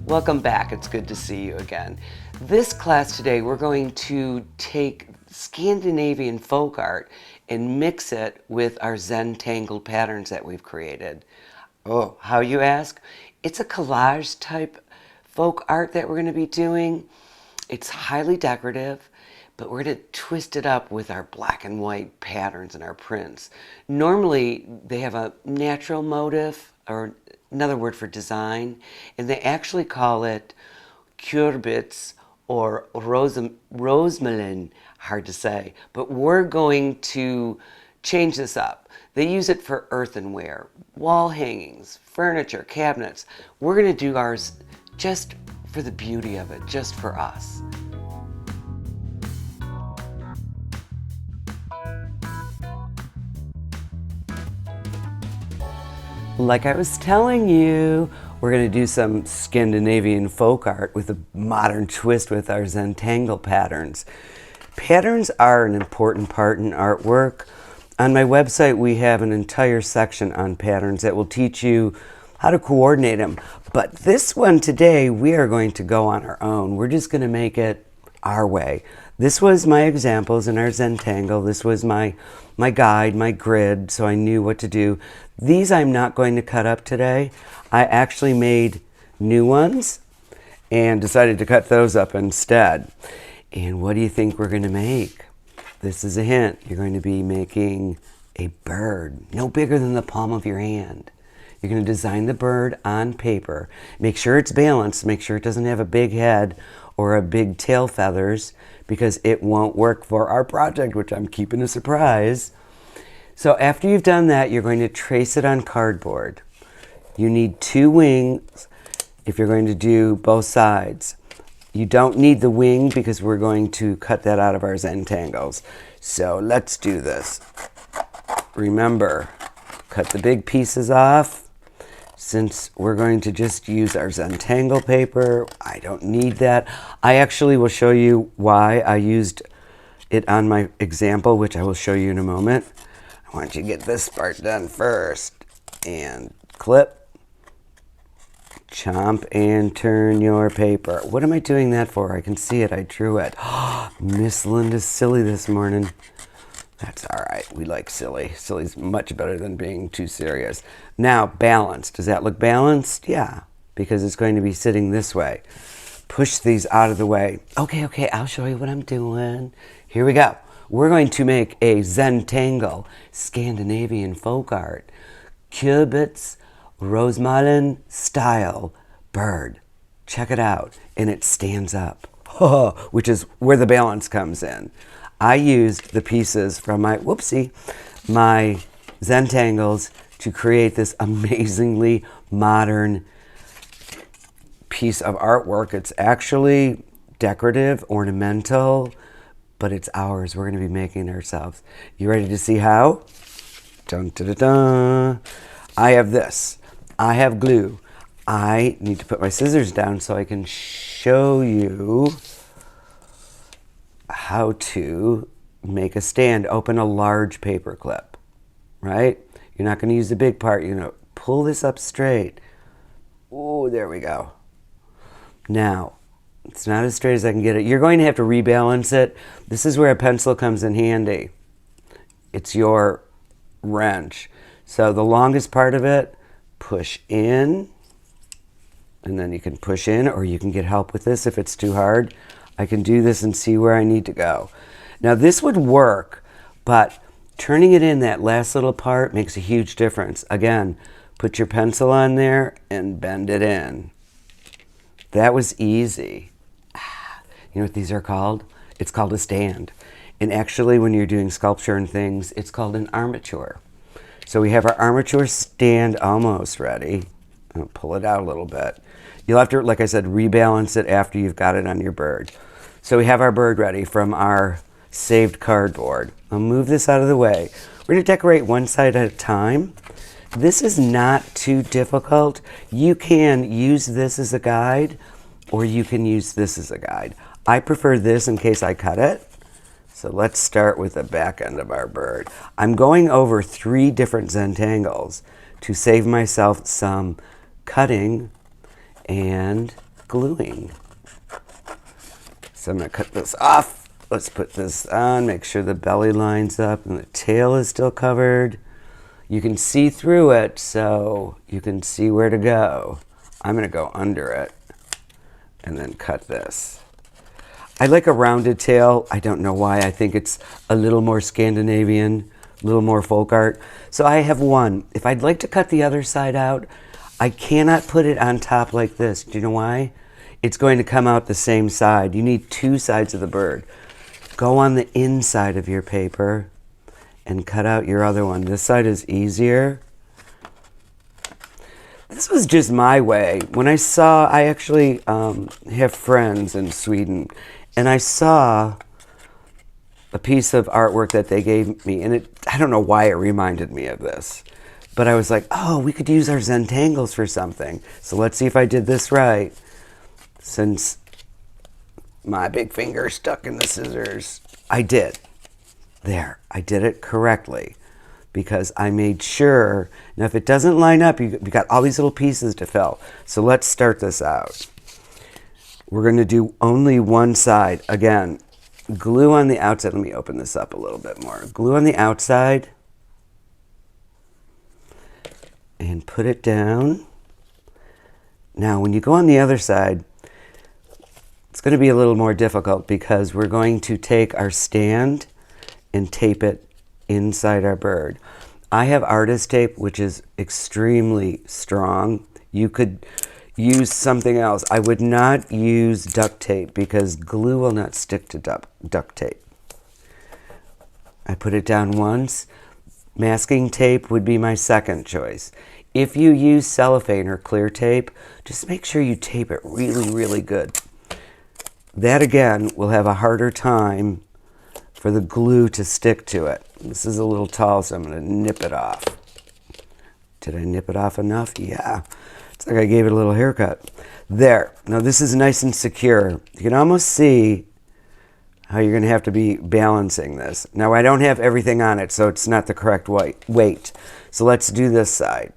Welcome back. It's good to see you again. This class today, we're going to take Scandinavian folk art and mix it with our Zentangle patterns that we've created. Oh, how you ask? It's a collage type folk art that we're going to be doing. It's highly decorative, but we're going to twist it up with our black and white patterns and our prints. Normally, they have a natural motif, or another word for design, and they actually call it kurbits or rosmalin, hard to say, but we're going to change this up. They use it for earthenware, wall hangings, furniture, cabinets. We're going to do ours just for the beauty of it, just for us. Like I was telling you, we're going to do some Scandinavian folk art with a modern twist with our Zentangle patterns. Patterns are an important part in artwork. On my website, we have an entire section on patterns that will teach you how to coordinate them. But this one today, we are going to go on our own. We're just going to make it our way. This was my examples in our Zentangle. This was my guide, my grid, so I knew what to do. These I'm not going to cut up today. I actually made new ones and decided to cut those up instead. And what do you think we're going to make? This is a hint. You're going to be making a bird, no bigger than the palm of your hand. You're going to design the bird on paper. Make sure it's balanced. Make sure it doesn't have a big head or a big tail feathers, because it won't work for our project, which I'm keeping a surprise. So after you've done that, you're going to trace it on cardboard. You need 2 wings if you're going to do both sides. You don't need the wing because we're going to cut that out of our Zentangles. So let's do this. Remember, cut the big pieces off. Since we're going to just use our Zentangle paper, I don't need that. I actually will show you why I used it on my example, which I will show you in a moment. I want you to get this part done first. And clip, chomp, and turn your paper. What am I doing that for? I can see it. I drew it. Miss Linda's silly this morning. That's all right. We like silly. Silly's much better than being too serious. Now, balanced. Does that look balanced? Yeah, because it's going to be sitting this way. Push these out of the way. Okay, I'll show you what I'm doing. Here we go. We're going to make a Zentangle Scandinavian folk art. Kurbits rosmalin style bird. Check it out. And it stands up, which is where the balance comes in. I used the pieces from my Zentangles to create this amazingly modern piece of artwork. It's actually decorative, ornamental, but it's ours. We're going to be making it ourselves. You ready to see how? Dun, dun, dun, dun. I have this. I have glue. I need to put my scissors down so I can show you how to make a stand. Open a large paper clip, right? You're not going to use the big part. You're going to pull this up straight. Oh, there we go. Now, it's not as straight as I can get it. You're going to have to rebalance it. This is where a pencil comes in handy. It's your wrench. So the longest part of it, push in, and then you can push in, or you can get help with this if it's too hard. I can do this and see where I need to go. Now this would work, but turning it in, that last little part, makes a huge difference. Again, put your pencil on there and bend it in. That was easy. You know what these are called? It's called a stand. And actually, when you're doing sculpture and things, it's called an armature. So we have our armature stand almost ready. I'll pull it out a little bit. You'll have to, like I said, rebalance it after you've got it on your bird. So we have our bird ready from our saved cardboard. I'll move this out of the way. We're going to decorate one side at a time. This is not too difficult. You can use this as a guide, or you can use this as a guide. I prefer this in case I cut it. So let's start with the back end of our bird. I'm going over 3 different Zentangles to save myself some cutting and gluing. So I'm going to cut this off. Let's put this on, make sure the belly lines up and the tail is still covered. You can see through it, so you can see where to go. I'm going to go under it and then cut this. I like a rounded tail. I don't know why. I think it's a little more Scandinavian, a little more folk art. So I have one. If I'd like to cut the other side out, I cannot put it on top like this. Do you know why? It's going to come out the same side. You need two sides of the bird. Go on the inside of your paper and cut out your other one. This side is easier. This was just my way. When I actually have friends in Sweden, and I saw a piece of artwork that they gave me, and I don't know why it reminded me of this, but I was like, oh, we could use our Zentangles for something. So let's see if I did this right. Since my big finger stuck in the scissors, I did. There, I did it correctly because I made sure. Now, if it doesn't line up, you got all these little pieces to fill. So let's start this out. We're going to do only one side. Again, glue on the outside. Let me open this up a little bit more. Glue on the outside and put it down. Now, when you go on the other side, it's going to be a little more difficult because we're going to take our stand and tape it inside our bird. I have artist tape, which is extremely strong. You could use something else. I would not use duct tape because glue will not stick to duct tape. I put it down once. Masking tape would be my second choice. If you use cellophane or clear tape, just make sure you tape it really, really good. That again will have a harder time for the glue to stick to it. This is a little tall, so I'm going to nip it off. Did I nip it off enough? Yeah. It's like I gave it a little haircut. There. Now this is nice and secure. You can almost see how you're going to have to be balancing this. Now I don't have everything on it, so it's not the correct weight. So let's do this side.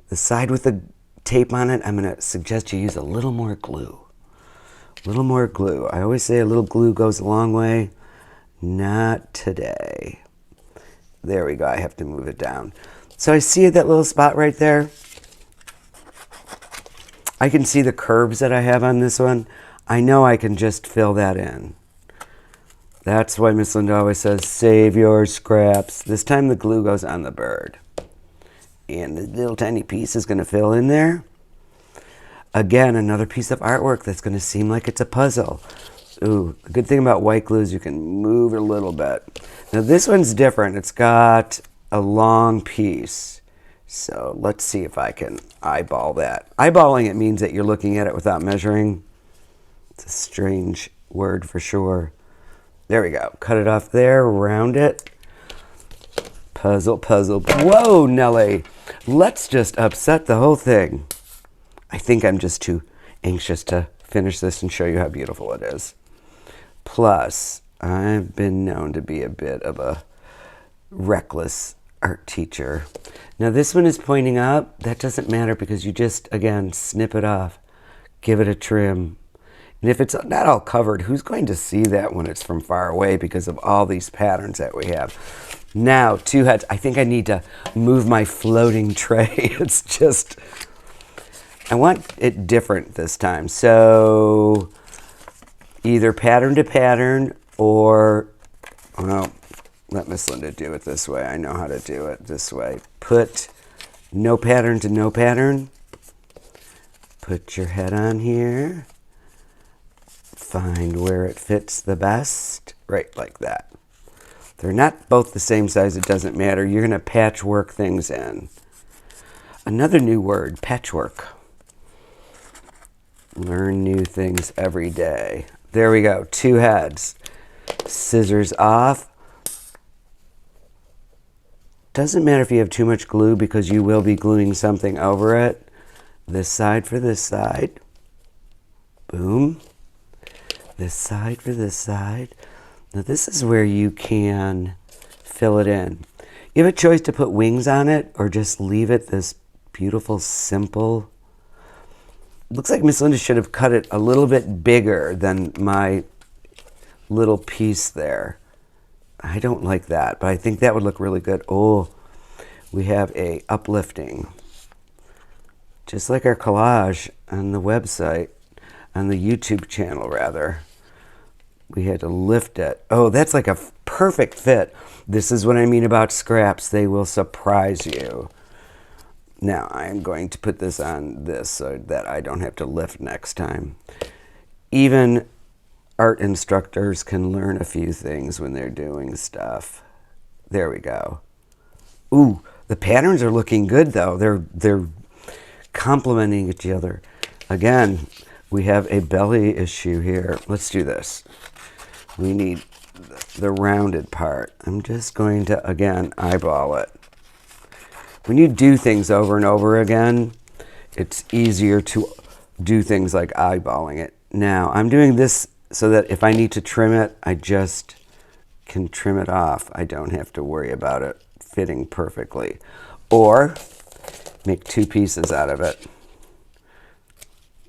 The side with the tape on it, I'm going to suggest you use a little more glue. A little more glue. I always say a little glue goes a long way. Not today. There we go. I have to move it down. So I see that little spot right there. I can see the curves that I have on this one. I know I can just fill that in. That's why Miss Linda always says, save your scraps. This time the glue goes on the bird. And the little tiny piece is going to fill in there. Again, another piece of artwork that's going to seem like it's a puzzle. Ooh, the good thing about white glue is you can move it a little bit. Now this one's different. It's got a long piece. So let's see if I can eyeball that. Eyeballing it means that you're looking at it without measuring. It's a strange word for sure. There we go. Cut it off there, round it. Puzzle, puzzle. Whoa, Nelly. Let's just upset the whole thing. I think I'm just too anxious to finish this and show you how beautiful it is. Plus, I've been known to be a bit of a reckless art teacher. Now this one is pointing up. That doesn't matter because you just, again, snip it off. Give it a trim. And if it's not all covered, who's going to see that when it's from far away because of all these patterns that we have? Now, two heads. I think I need to move my floating tray. It's just, I want it different this time. So either pattern to pattern or, well, let Miss Linda do it this way. I know how to do it this way. Put no pattern to no pattern. Put your head on here. Find where it fits the best. Right like that. They're not both the same size. It doesn't matter. You're going to patchwork things in. Another new word, patchwork. Learn new things every day. There we go. Two heads. Scissors off. Doesn't matter if you have too much glue because you will be gluing something over it. This side for this side. Boom. This side for this side. Now this is where you can fill it in. You have a choice to put wings on it or just leave it this beautiful, simple Looks like Miss Linda should have cut it a little bit bigger than my little piece there. I don't like that, but I think that would look really good. Oh, we have a uplifting. Just like our collage on the website, on the YouTube channel rather. We had to lift it. Oh, that's like a perfect fit. This is what I mean about scraps. They will surprise you. Now, I'm going to put this on this so that I don't have to lift next time. Even art instructors can learn a few things when they're doing stuff. There we go. Ooh, the patterns are looking good though. They're complementing each other. Again, we have a belly issue here. Let's do this. We need the rounded part. I'm just going to, again, eyeball it. When you do things over and over again, it's easier to do things like eyeballing it. Now, I'm doing this so that if I need to trim it, I just can trim it off. I don't have to worry about it fitting perfectly. Or make two pieces out of it.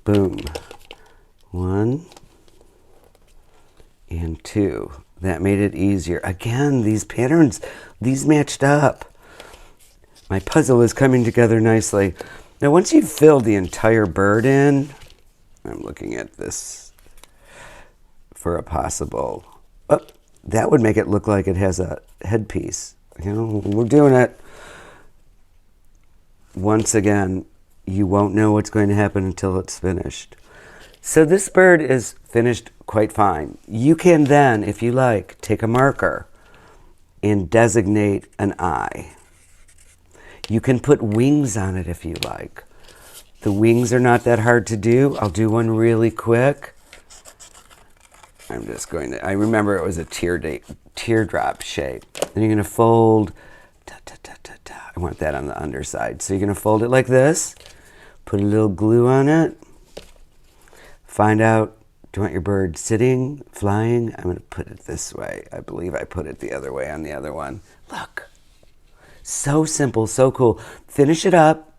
Boom. 1 and 2. That made it easier. Again, these patterns, these matched up. My puzzle is coming together nicely. Now, once you've filled the entire bird in, I'm looking at this for a possible, oh, that would make it look like it has a headpiece. You know, we're doing it. Once again, you won't know what's going to happen until it's finished. So this bird is finished quite fine. You can then, if you like, take a marker and designate an eye. You can put wings on it if you like. The wings are not that hard to do. I'll do one really quick. I'm just going to, I remember it was a teardrop shape. Then you're going to fold, I want that on the underside. So you're going to fold it like this, put a little glue on it, find out, do you want your bird sitting, flying? I'm going to put it this way. I believe I put it the other way on the other one. Look. So simple, so cool. Finish it up,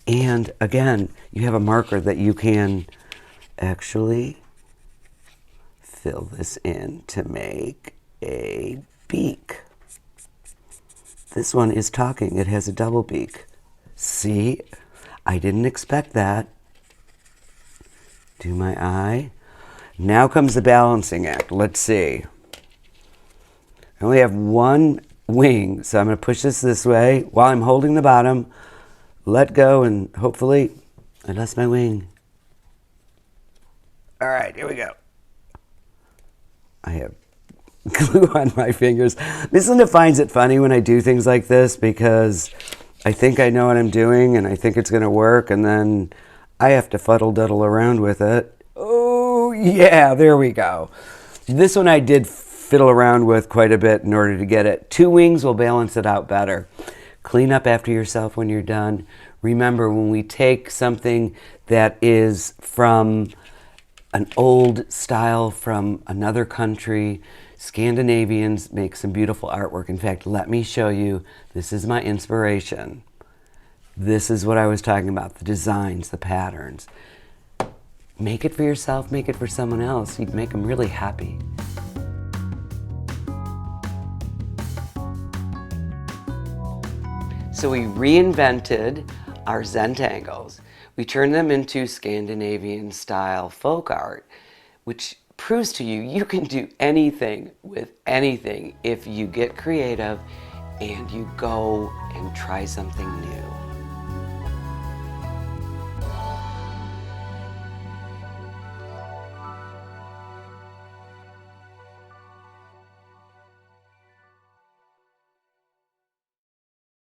and again, you have a marker that you can actually fill this in to make a beak. This one is talking. It has a double beak. See? I didn't expect that. Do my eye. Now comes the balancing act. Let's see. I only have one wing, so I'm going to push this way while I'm holding the bottom, let go, and hopefully I lost my wing. All right, here we go. I have glue on my fingers. Miss Linda finds it funny when I do things like this because I think I know what I'm doing and I think it's going to work, and then I have to fuddle-duddle around with it. Oh, yeah, there we go. This one I did fiddle around with quite a bit in order to get it. 2 wings will balance it out better. Clean up after yourself when you're done. Remember, when we take something that is from an old style from another country, Scandinavians make some beautiful artwork. In fact, let me show you. This is my inspiration. This is what I was talking about, the designs, the patterns. Make it for yourself, make it for someone else. You'd make them really happy. So we reinvented our Zentangles. We turned them into Scandinavian style folk art, which proves to you you can do anything with anything if you get creative and you go and try something new.